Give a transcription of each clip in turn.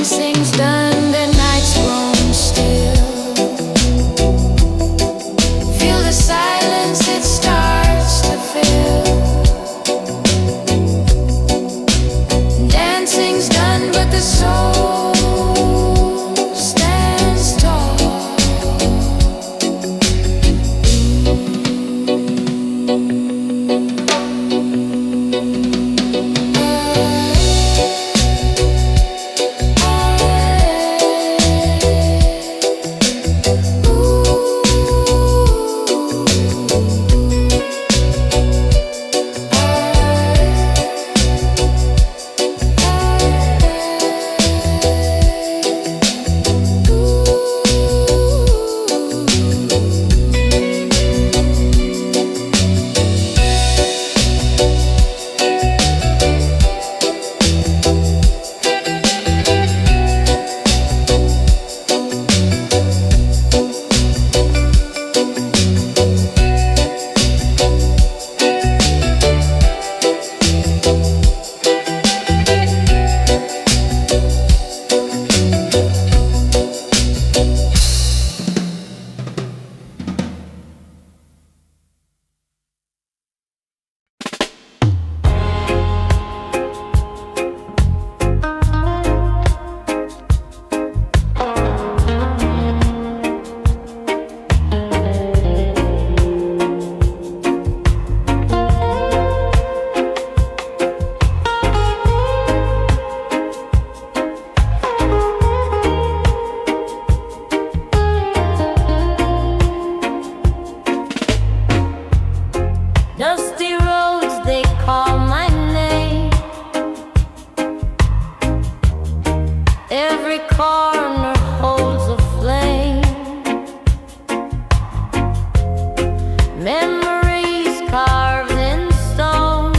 dancing's done, the night's grown still. Feel the silence, it starts to fill. Dancing's done, but the soul stands tall. Dusty roads, they call my name. Every corner holds a flame. Memories carved in stone.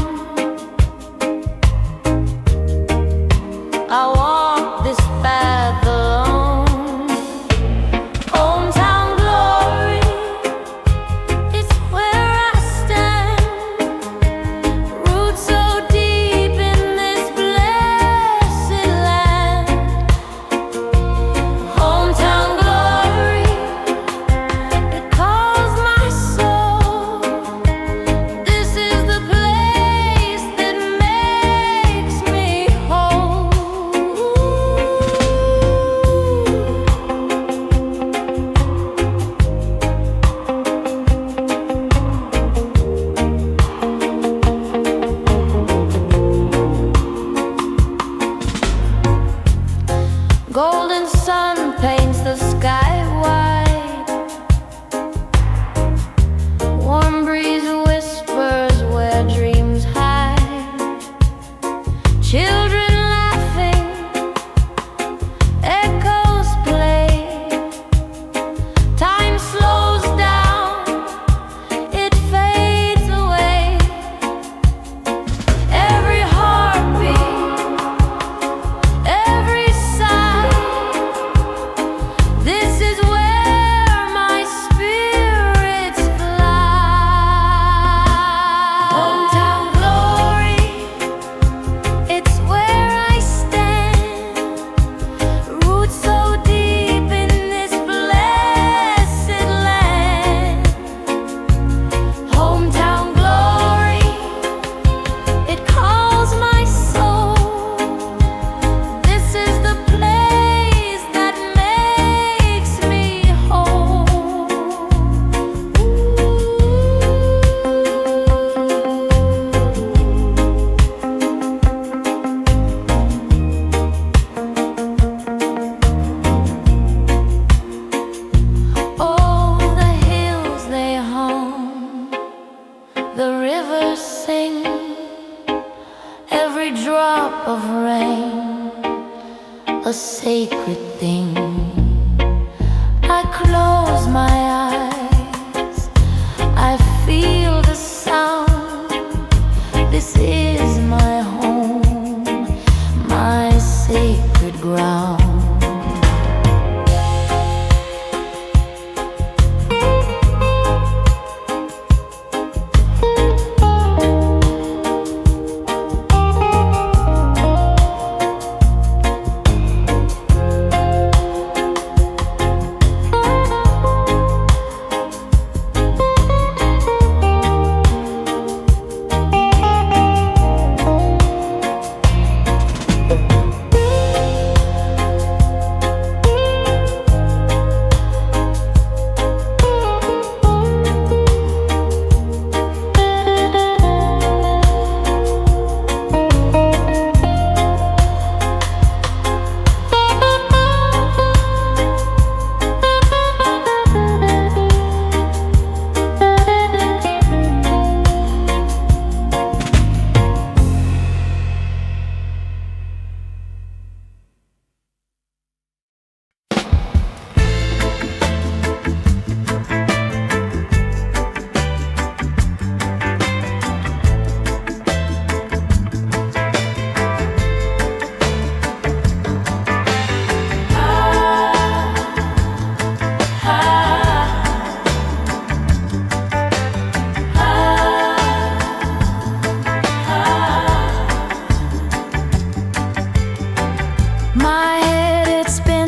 I walk this path alone. Hometown glory, it's where I stand. Roots so deep in this blessed land. Hometown glory, it calls my soul. This is the place that makes me whole. Golden sun paints the sky white. Warm breeze whispers where dreams hide. Children laughing, echoes play. Time slows down, it fades away. Every heartbeat, every sigh. This is where my spirits fly. Hometown glory, it's where I stand. Roots so deep in this blessed land. Hometown glory, it calls my soul. This is the place that makes me whole. Oh, the hills they hum, the rivers sing, every drop of rain, a sacred thing. I close my eyes, I feel the sound. This is my home, my sacred ground.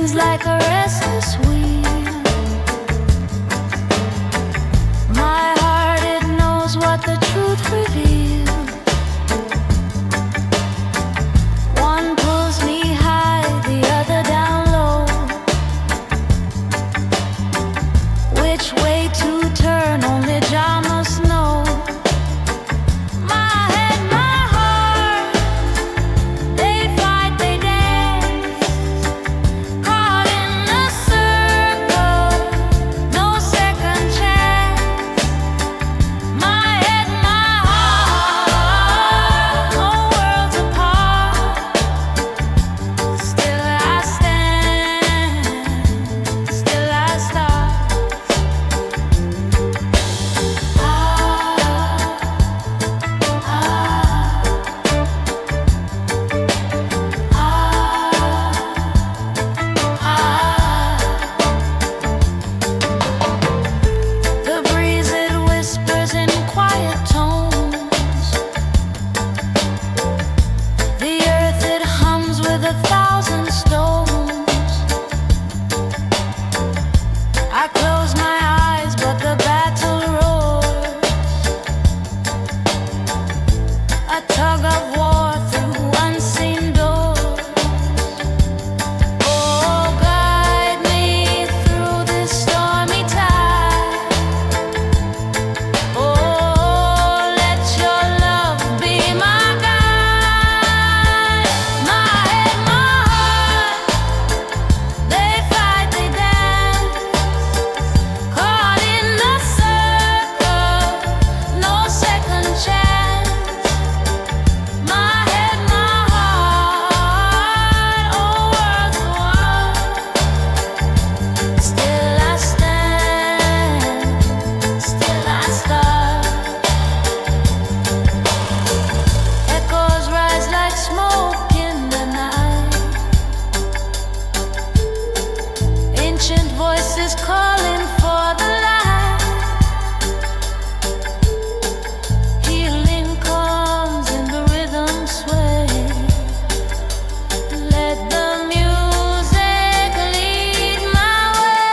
spins like a restless wheel. My heart, it knows what the truth reveals. One pulls me high, the other down low. Which way to turn, only Jah must know. My head, my heart, they fight, they dance, caught in a circle, no second chance. My head, my heart, whole worlds apart. Still I stand, still I start. The breeze, it whispers in quiet tones. The earth, it hums with 1,000 stones. I close my eyes, but the battle roars. A tug of war through unseen doors. Oh, guide me through this stormy tide. Oh, let your love be my guide. My head, my heart, they fight, they dance, caught in a circle, no second chance. My head, my heart, oh, worlds one. Still I stand, still I start. Echoes rise like smoke in the night. Ancient voices calling for the light. Healing comes in the rhythm sway. Let the music lead my way.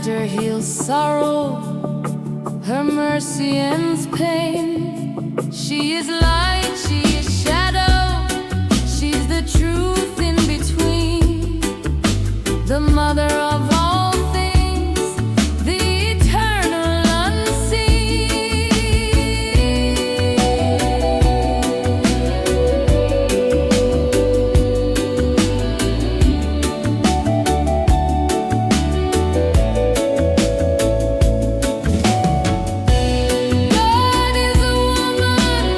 laughter heals sorrow, her mercy ends pain. She is light, she is shadow, she's the truth in between, the mother of all things, the eternal unseen. God is a woman,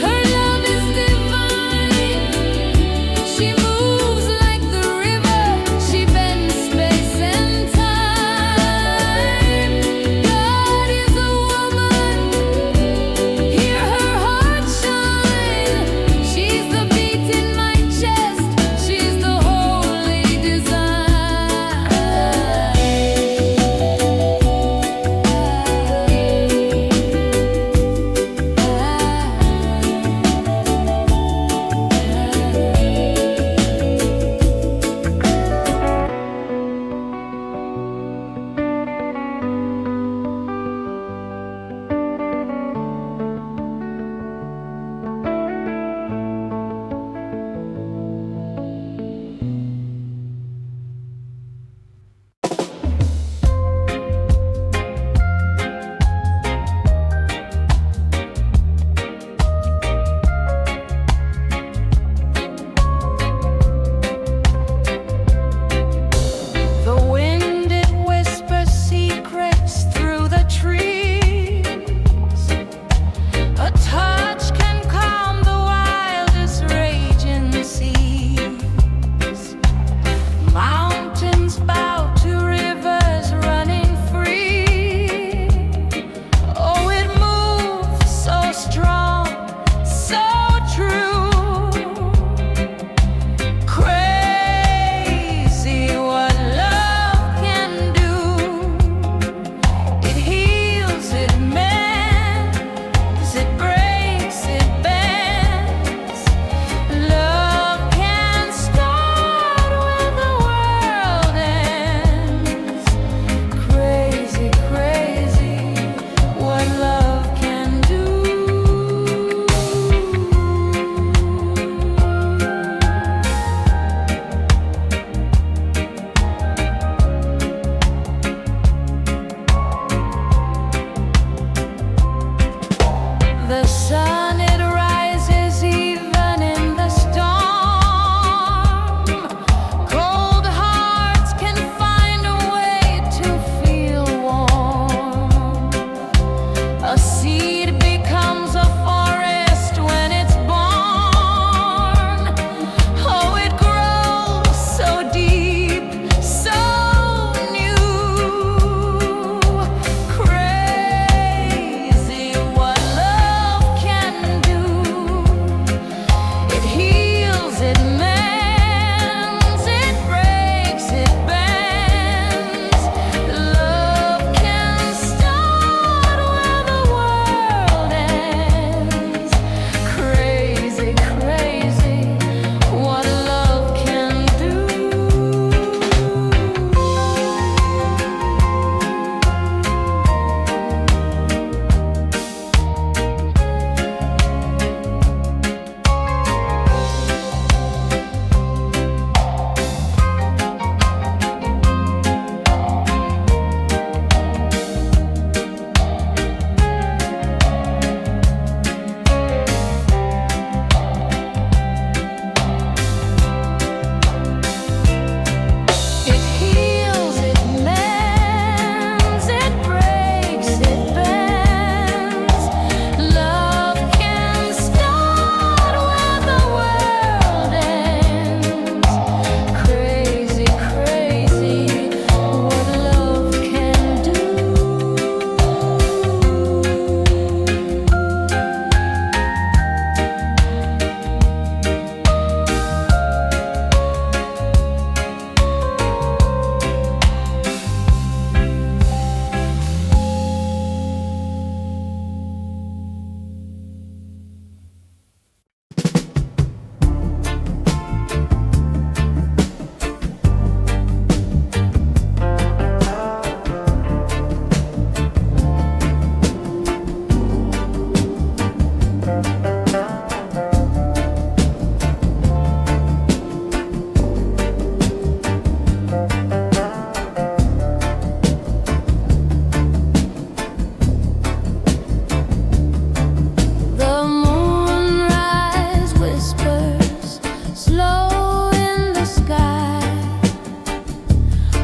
her love is divine. She moves like the river, she bends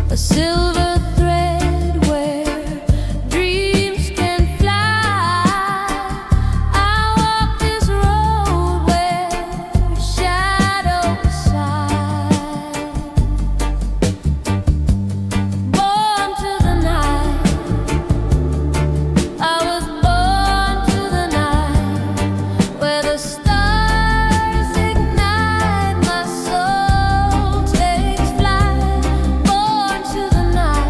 a silver thread where dreams can fly. I walk this road where shadows sigh. Born to the night, I was born to the night, where the stars ignite, my soul takes flight. Born to the night.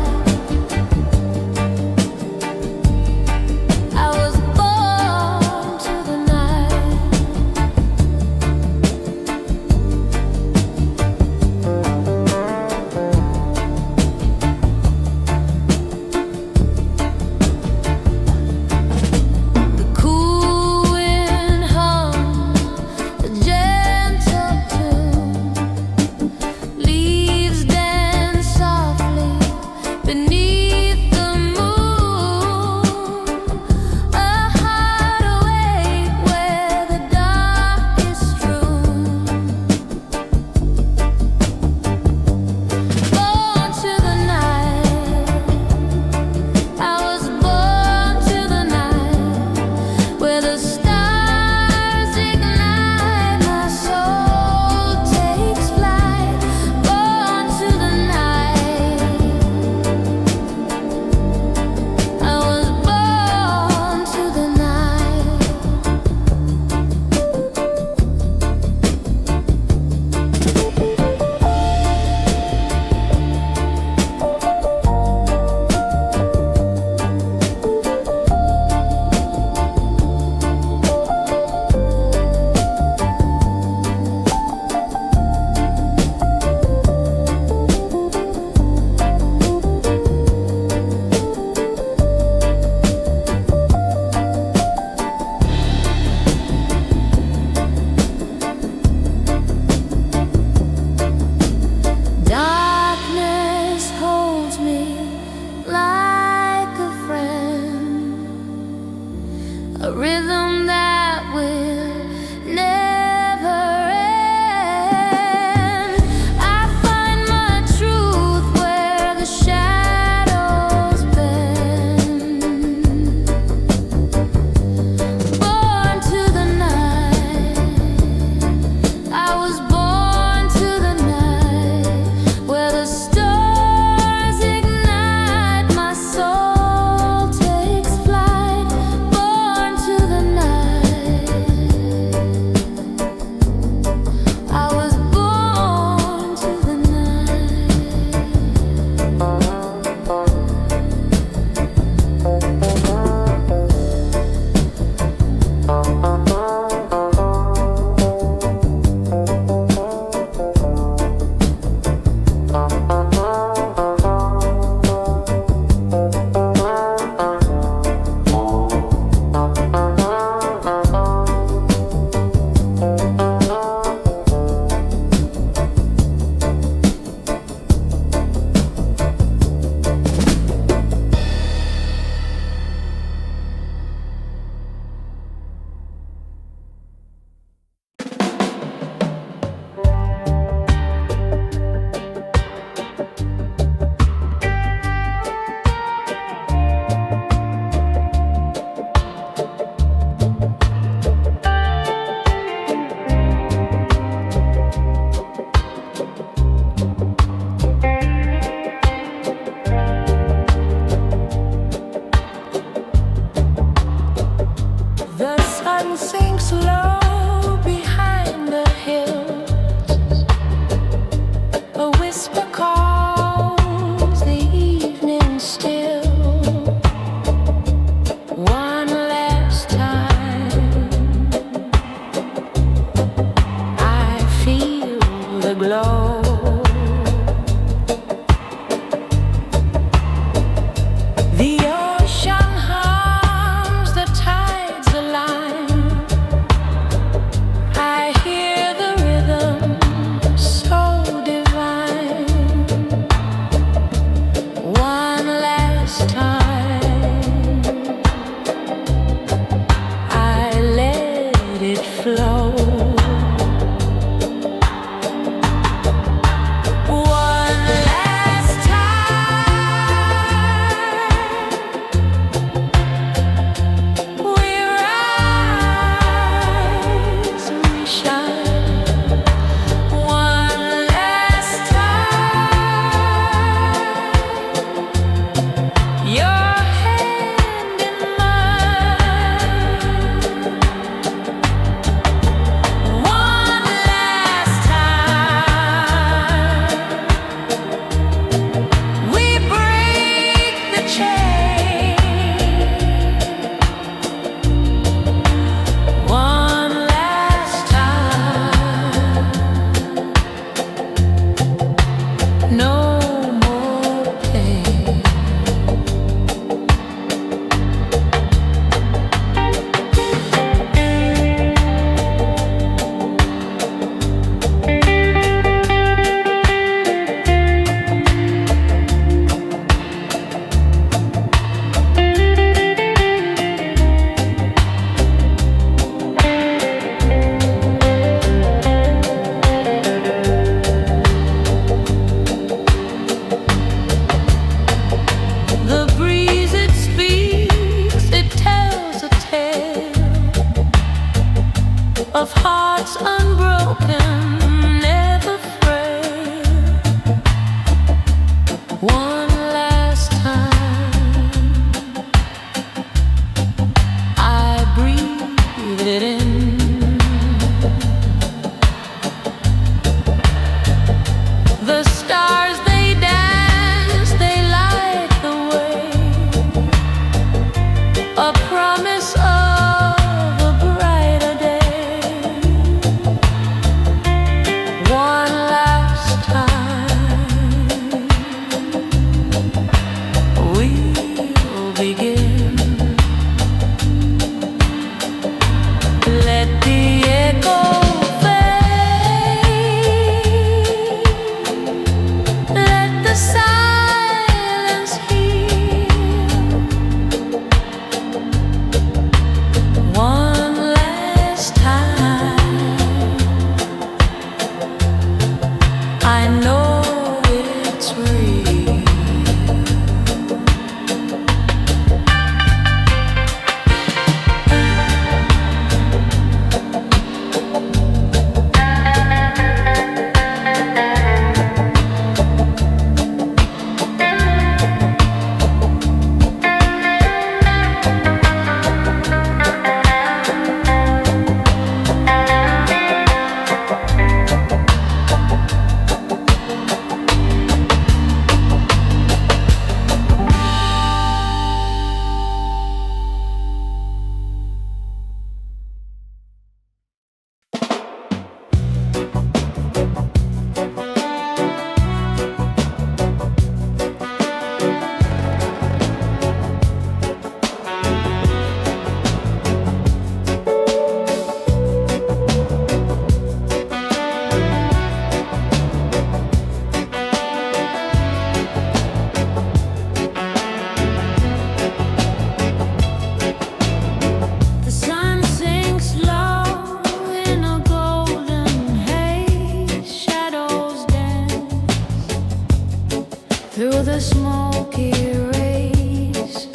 through the smoky rays,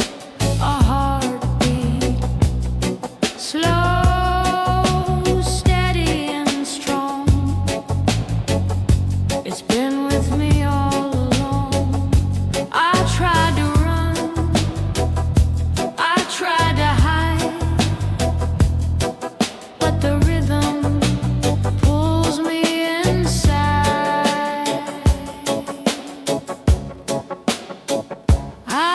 a heartbeat, slow, steady and strong. It's been with me all along. I tried to run, I tried to hide, but the rhythm pulls me inside. I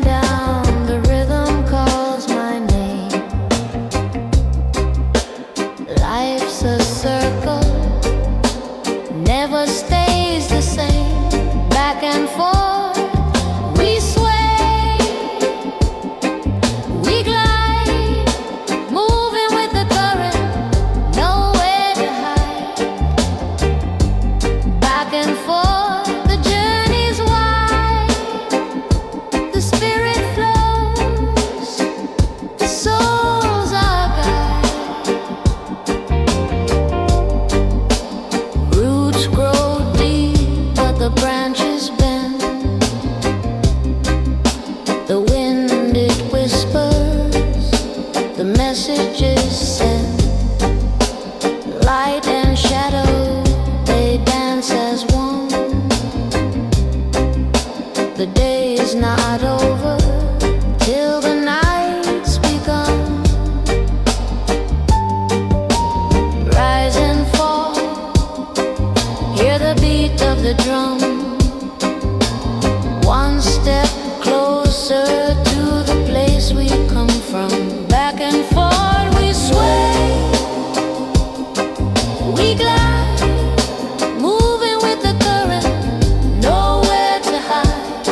down, the rhythm calls my name. Life's a circle, never stays the same. Back and forth, we sway, we glide, moving with the current, nowhere to hide. Back and forth, the journey's wide, the spirit flows, the soul's our guide. Roots grow deep, but the branches bend. The wind it whispers, the message is sent. Light and shadow, they dance as one. The day is not over till the night's begun. Rise and fall, hear the beat of the drum. One step closer to the place we come from. Back and forth we sway, we glide, moving with the current, nowhere to hide.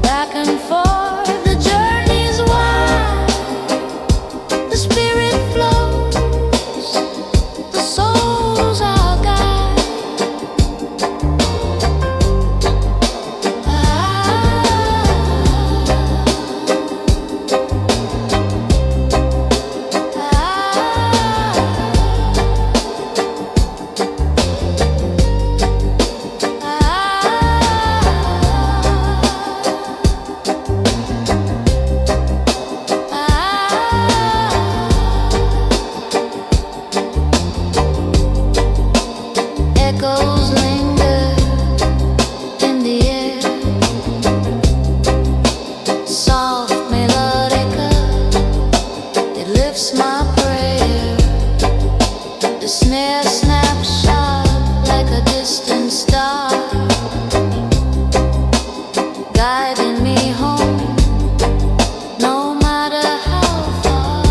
Back and forth, the journey's wide, the spirit flows, the soul's our guide. Echoes linger in the air, soft melodica, it lifts my prayer. The snare snaps sharp like a distant star, guiding me home, no matter how far.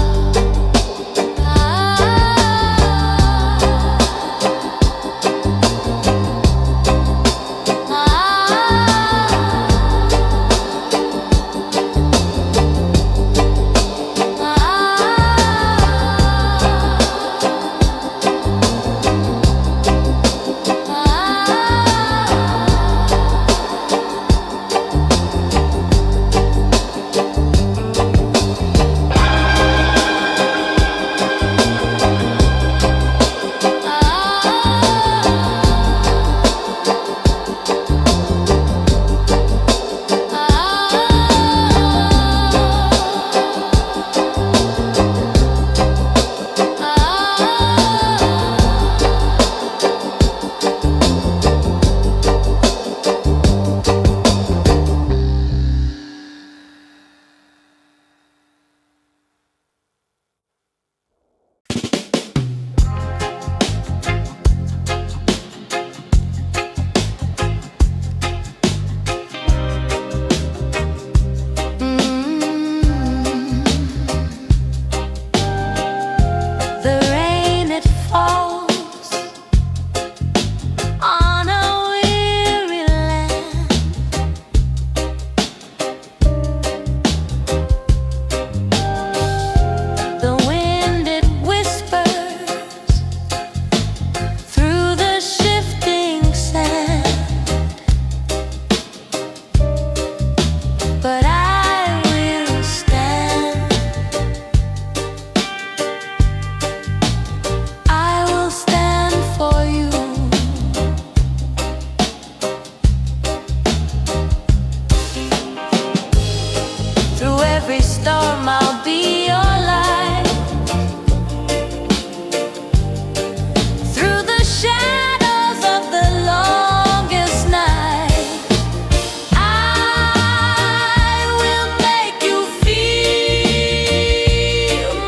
The rain it falls on a weary land. The wind it whispers through the shifting sand. But I will stand, I will stand for you. Through every storm I'll be your light. Through the shadows of the longest night, I will make you feel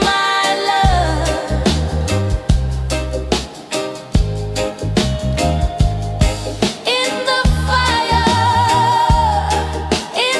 my love. In the fire, in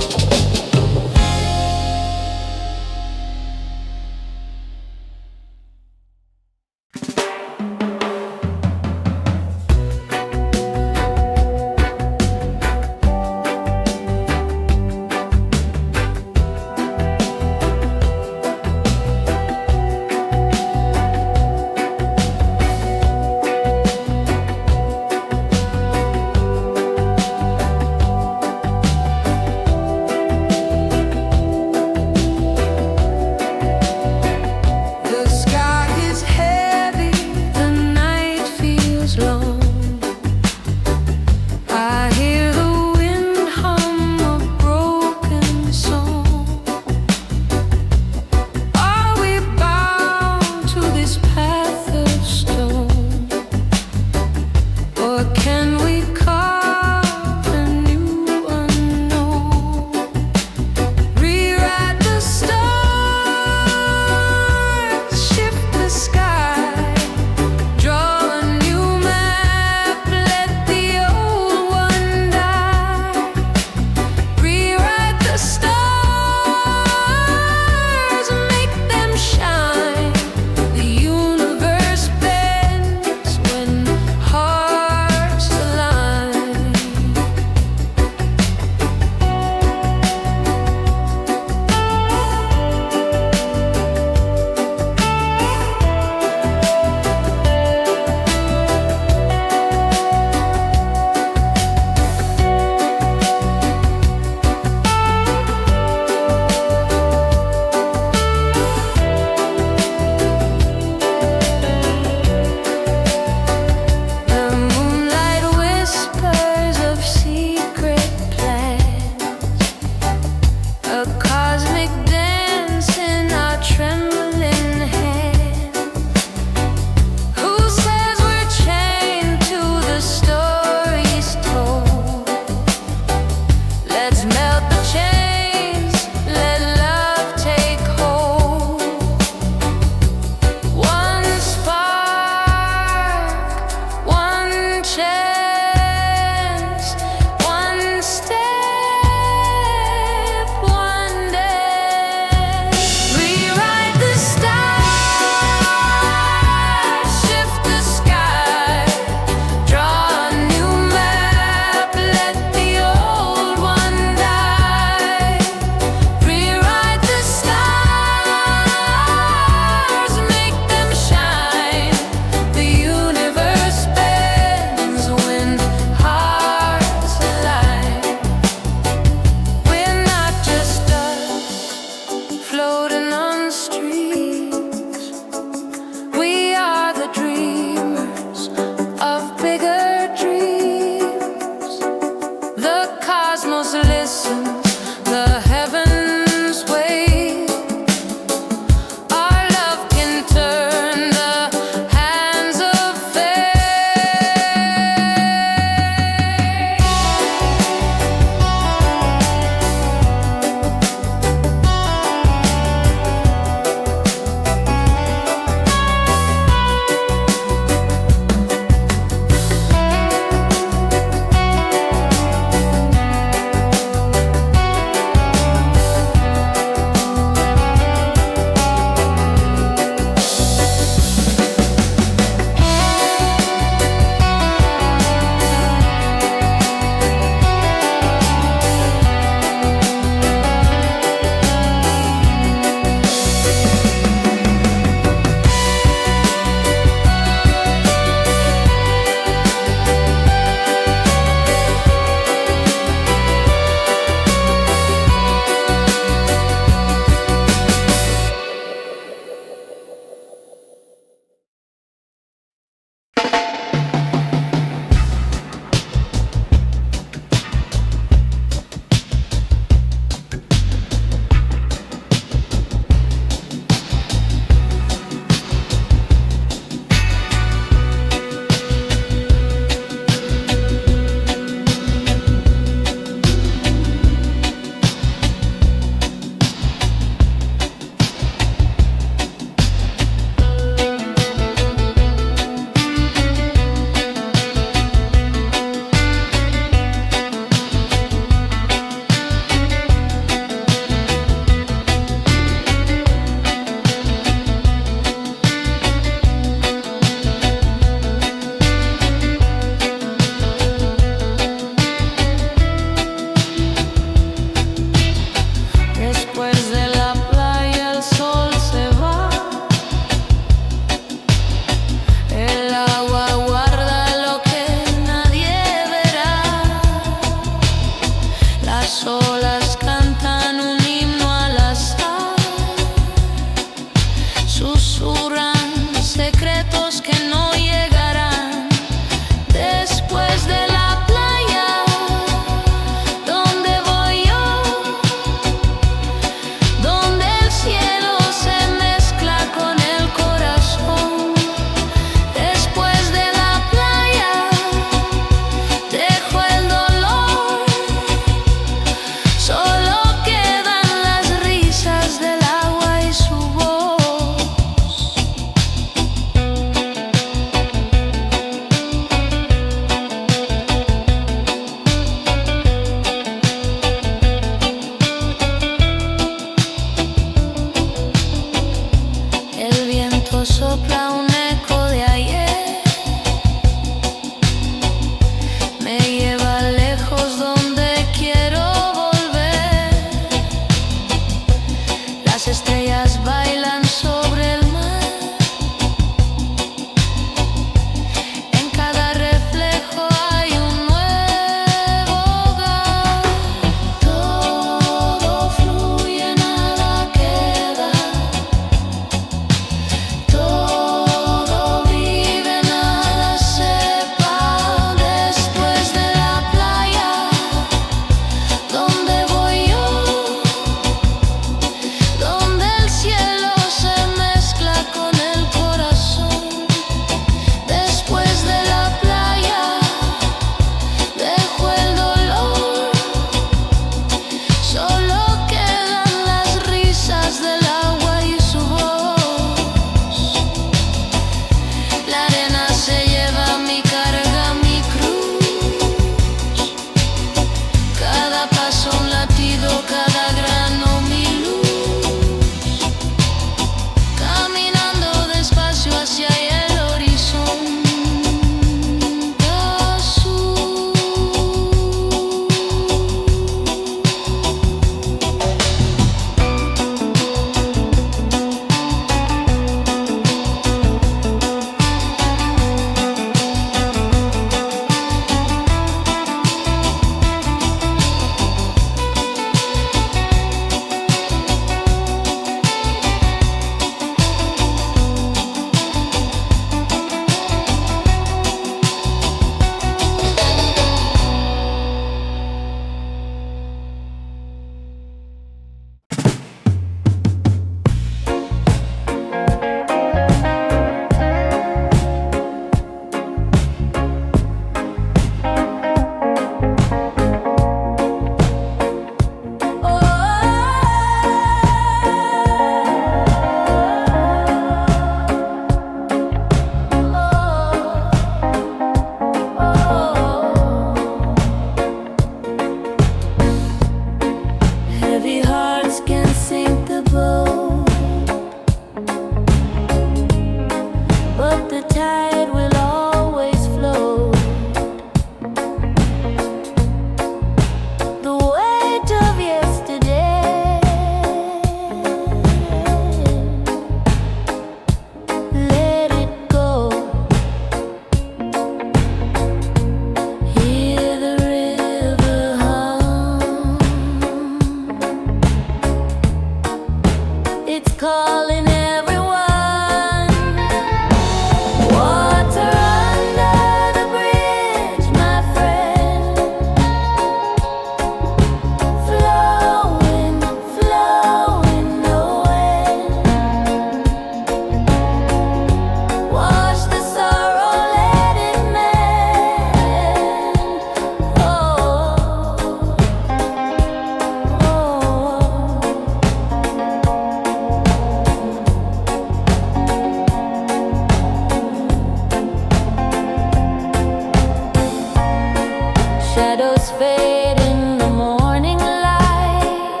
fade in the morning light,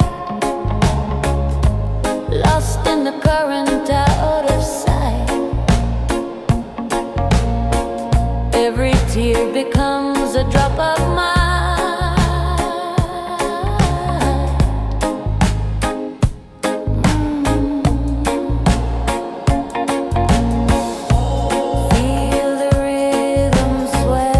lost in the current out of sight. Every tear becomes a drop of mine. Feel the rhythm sway.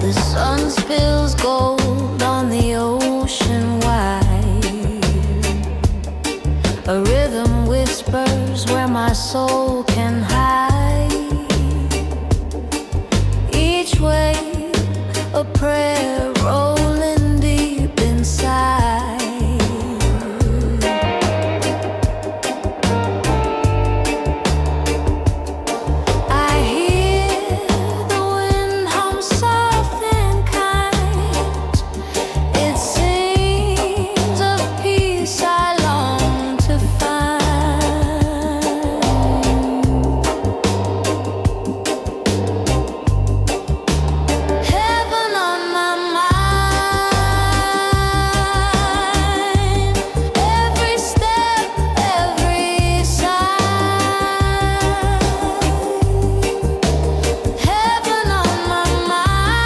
The sun spills gold on the ocean wide. A rhythm whispers where my soul can hide. Each wave a prayer rolling deep inside. I hear the wind hum soft and kind. It sings of peace I long to find. Heaven on my mind. Every step, every sigh. Heaven on my mind.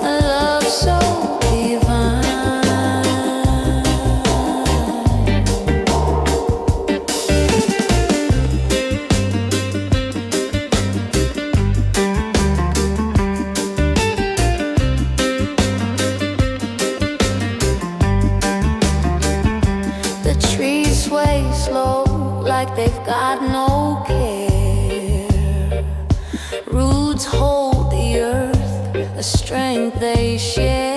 A love so divine. The trees sway slow like they've got no care. Roots hold the earth, a strength they share.